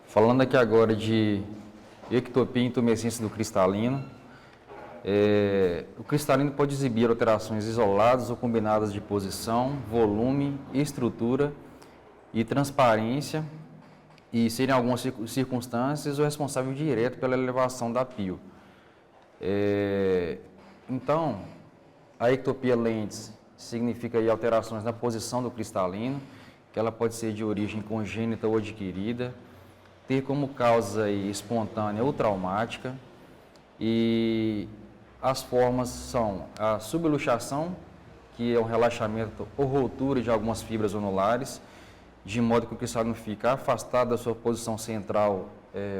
Falando aqui agora de ectopia e intumescência do cristalino, o cristalino pode exibir alterações isoladas ou combinadas de posição, volume, estrutura e transparência e serem algumas circunstâncias o responsável direto pela elevação da pio. Então, a ectopia lentes significa aí alterações na posição do cristalino, que ela pode ser de origem congênita ou adquirida, ter como causa aí espontânea ou traumática, e as formas são a subluxação, que é um relaxamento ou ruptura de algumas fibras onulares, de modo que o cristalino fica afastado da sua posição central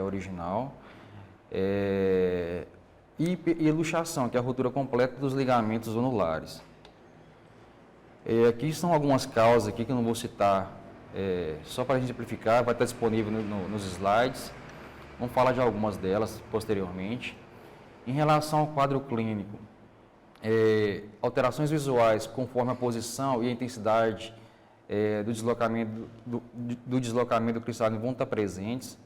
original, e luxação, que é a ruptura completa dos ligamentos onulares. Aqui são algumas causas aqui que eu não vou citar, só para a gente simplificar, vai estar disponível nos slides. Vamos falar de algumas delas posteriormente. Em relação ao quadro clínico, alterações visuais conforme a posição e a intensidade do deslocamento do cristalino vão estar presentes.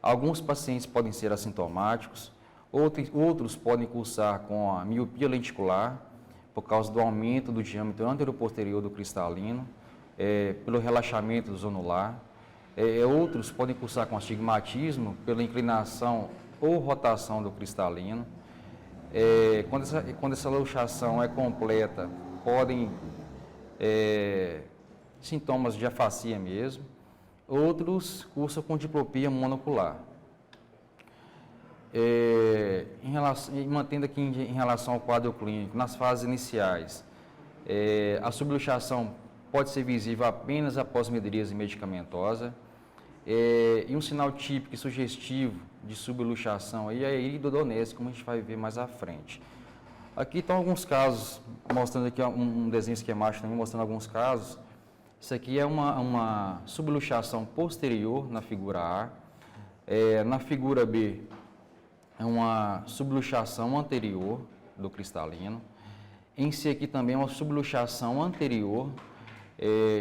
Alguns pacientes podem ser assintomáticos, outros podem cursar com a miopia lenticular, por causa do aumento do diâmetro anteroposterior do cristalino, pelo relaxamento zonular. Outros podem cursar com astigmatismo, pela inclinação ou rotação do cristalino. Quando essa luxação é completa, podem sintomas de afasia mesmo. Outros cursam com diplopia monocular. Mantendo aqui em relação ao quadro clínico, nas fases iniciais, a subluxação pode ser visível apenas após midríase medicamentosa, e um sinal típico e sugestivo de subluxação aí é a iridodonese, como a gente vai ver mais à frente. Aqui estão alguns casos, mostrando aqui um desenho esquemático também, mostrando alguns casos. Isso aqui é uma subluxação posterior na figura A. Na figura B, é uma subluxação anterior do cristalino. Em si aqui também é uma subluxação anterior,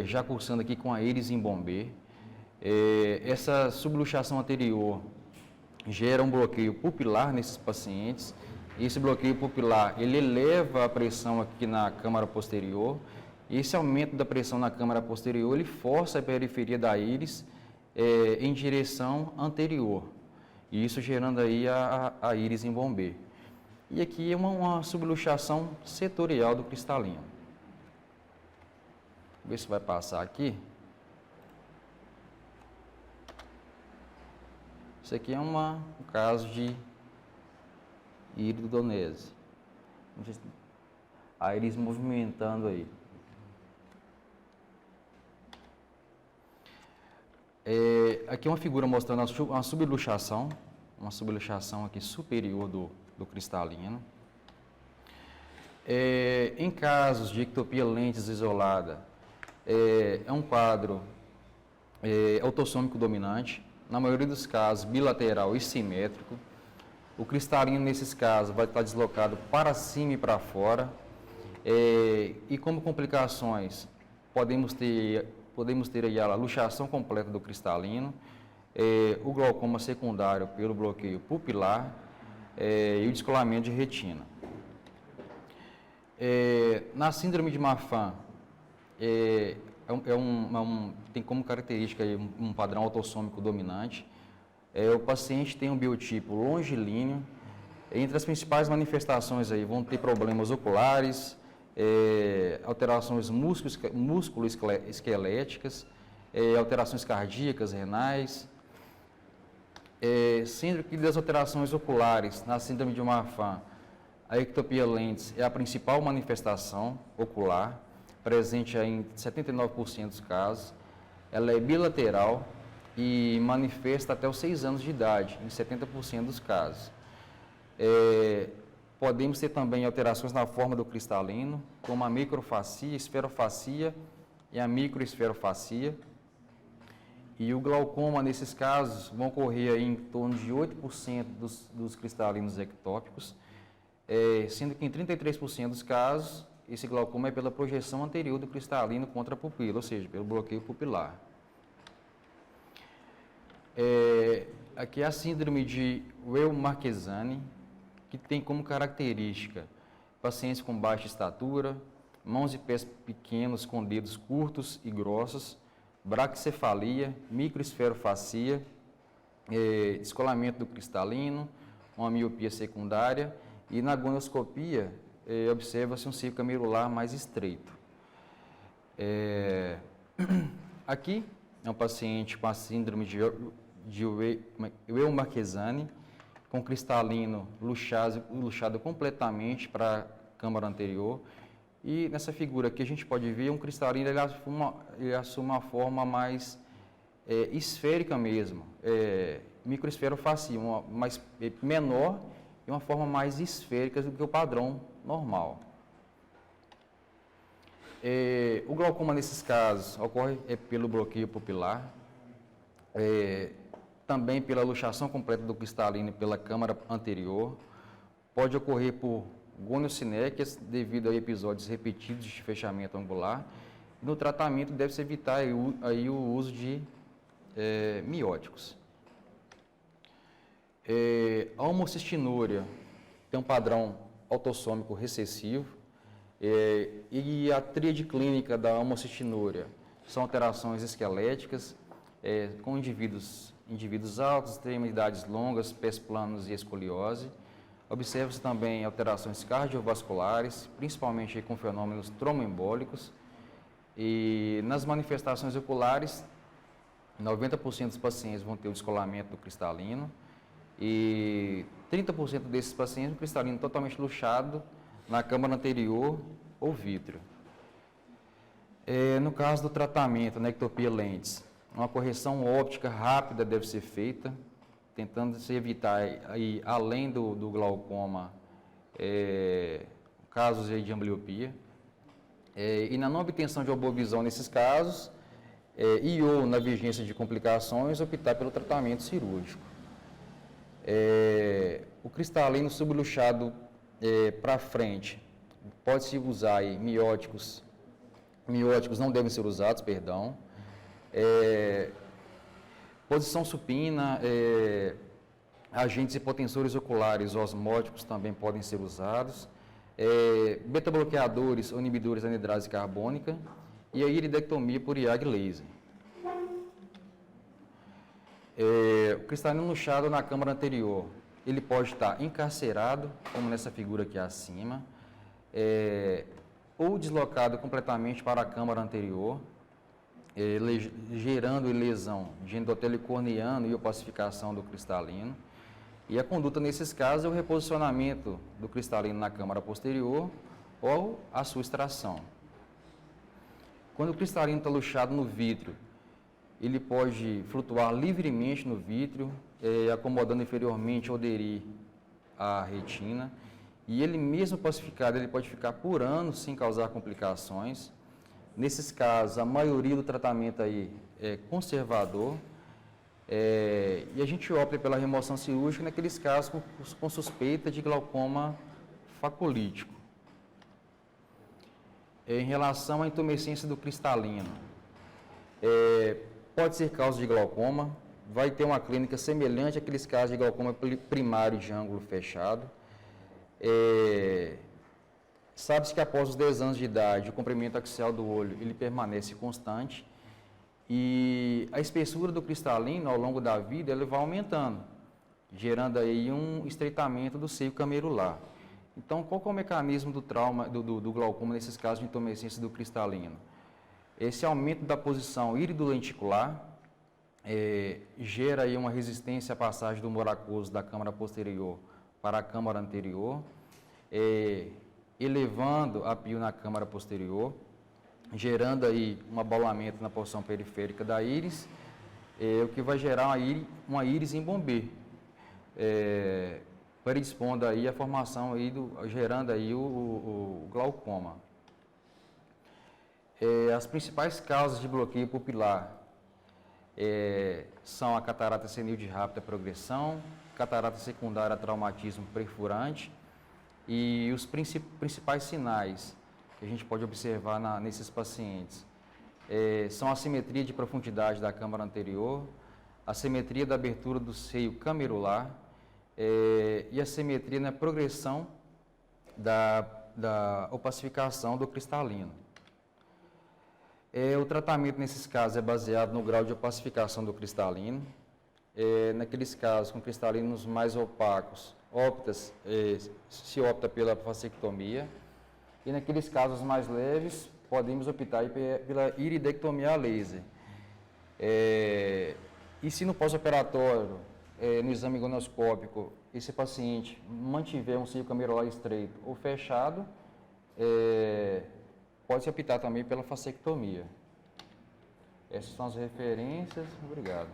já cursando aqui com a íris em Bombay. Essa subluxação anterior gera um bloqueio pupilar nesses pacientes. Esse bloqueio pupilar, ele eleva a pressão aqui na câmara posterior. Esse aumento da pressão na câmara posterior, ele força a periferia da íris em direção anterior. E isso gerando aí a íris em Bombay. E aqui é uma subluxação setorial do cristalino. Vou ver se vai passar aqui. Isso aqui é um caso de iridodonese. A íris movimentando aí. Aqui é uma figura mostrando uma subluxação aqui superior do cristalino. Em casos de ectopia lentes isolada, é um quadro autossômico dominante, na maioria dos casos bilateral e simétrico. O cristalino, nesses casos, vai estar deslocado para cima e para fora. E como complicações, podemos ter aí a luxação completa do cristalino, o glaucoma secundário pelo bloqueio pupilar e o descolamento de retina. Na síndrome de Marfan, tem como característica aí um padrão autossômico dominante. O paciente tem um biotipo longilíneo. Entre as principais manifestações aí vão ter problemas oculares, alterações músculo-esqueléticas, alterações cardíacas, renais. Sendo que das alterações oculares, na síndrome de Marfan, a ectopia lentes é a principal manifestação ocular, presente em 79% dos casos. Ela é bilateral e manifesta até os 6 anos de idade, em 70% dos casos. Podemos ter também alterações na forma do cristalino, como a microfacia, esferofacia e a microesferofacia. E o glaucoma, nesses casos, vão ocorrer aí em torno de 8% dos cristalinos ectópicos, sendo que em 33% dos casos, esse glaucoma é pela projeção anterior do cristalino contra a pupila, ou seja, pelo bloqueio pupilar. Aqui é a síndrome de Weill-Marchesani, que tem como característica pacientes com baixa estatura, mãos e pés pequenos com dedos curtos e grossos, braquicefalia, microesferofacia, descolamento do cristalino, uma miopia secundária e na gonioscopia observa-se um círculo camerular mais estreito. Aqui é um paciente com a síndrome de Weill-Marchesani, com cristalino luxado completamente para a câmara anterior. E nessa figura aqui a gente pode ver um cristalino, ele assume uma forma mais esférica mesmo, microesferofacia, mais menor e uma forma mais esférica do que o padrão normal. O glaucoma nesses casos ocorre pelo bloqueio pupilar, também pela luxação completa do cristalino pela câmara anterior, pode ocorrer por goniosinéquias devido a episódios repetidos de fechamento angular. No tratamento deve-se evitar aí o uso de mióticos. A homocistinúria tem um padrão autossômico recessivo e a tríade clínica da homocistinúria são alterações esqueléticas com indivíduos altos, extremidades longas, pés planos e escoliose. Observa-se também alterações cardiovasculares, principalmente com fenômenos tromboembólicos. E nas manifestações oculares, 90% dos pacientes vão ter o descolamento do cristalino e 30% desses pacientes o cristalino totalmente luxado na câmara anterior ou vítreo. No caso do tratamento na ectopia lentes, uma correção óptica rápida deve ser feita, tentando se evitar, aí, além do glaucoma, casos de ambliopia. E na não obtenção de uma boa visão nesses casos, ou na vigência de complicações, optar pelo tratamento cirúrgico. O cristalino subluxado para frente, pode-se usar aí, mióticos não devem ser usados, perdão. Posição supina, agentes hipotensores oculares osmóticos também podem ser usados, beta-bloqueadores ou inibidores da anidrase carbônica e a iridectomia por IAG laser. O cristalino luxado na câmara anterior, ele pode estar encarcerado, como nessa figura aqui acima, ou deslocado completamente para a câmara anterior, gerando lesão de endotélio corneano e opacificação do cristalino. E a conduta nesses casos é o reposicionamento do cristalino na câmara posterior ou a sua extração. Quando o cristalino está luxado no vítreo, ele pode flutuar livremente no vítreo, acomodando inferiormente ou aderir à retina. E ele mesmo pacificado, ele pode ficar por anos sem causar complicações. Nesses casos, a maioria do tratamento aí é conservador e a gente opta pela remoção cirúrgica naqueles casos com suspeita de glaucoma facolítico. Em relação à intumescência do cristalino, pode ser causa de glaucoma, vai ter uma clínica semelhante àqueles casos de glaucoma primário de ângulo fechado. Sabe-se que após os 10 anos de idade, o comprimento axial do olho ele permanece constante e a espessura do cristalino ao longo da vida ele vai aumentando, gerando aí um estreitamento do seio camerular. Então, qual que é o mecanismo do trauma, do glaucoma nesses casos de intumescência do cristalino? Esse aumento da posição irido-lenticular gera aí uma resistência à passagem do humor aquoso da câmara posterior para a câmara anterior, elevando a pio na câmara posterior, gerando aí um abalamento na porção periférica da íris, o que vai gerar uma íris em bombê, predispondo aí a formação aí gerando aí o glaucoma. As principais causas de bloqueio pupilar são a catarata senil de rápida progressão, catarata secundária a traumatismo perfurante, e os principais sinais que a gente pode observar nesses pacientes são a assimetria de profundidade da câmara anterior, simetria da abertura do seio camerular e a simetria na progressão da opacificação do cristalino. O tratamento nesses casos é baseado no grau de opacificação do cristalino. Naqueles casos com cristalinos mais opacos, se opta pela fascectomia, e naqueles casos mais leves, podemos optar pela iridectomia a laser. E se no pós-operatório, no exame gonoscópico, esse paciente mantiver um seio camerular estreito ou fechado, pode-se optar também pela fascectomia. Essas são as referências. Obrigado.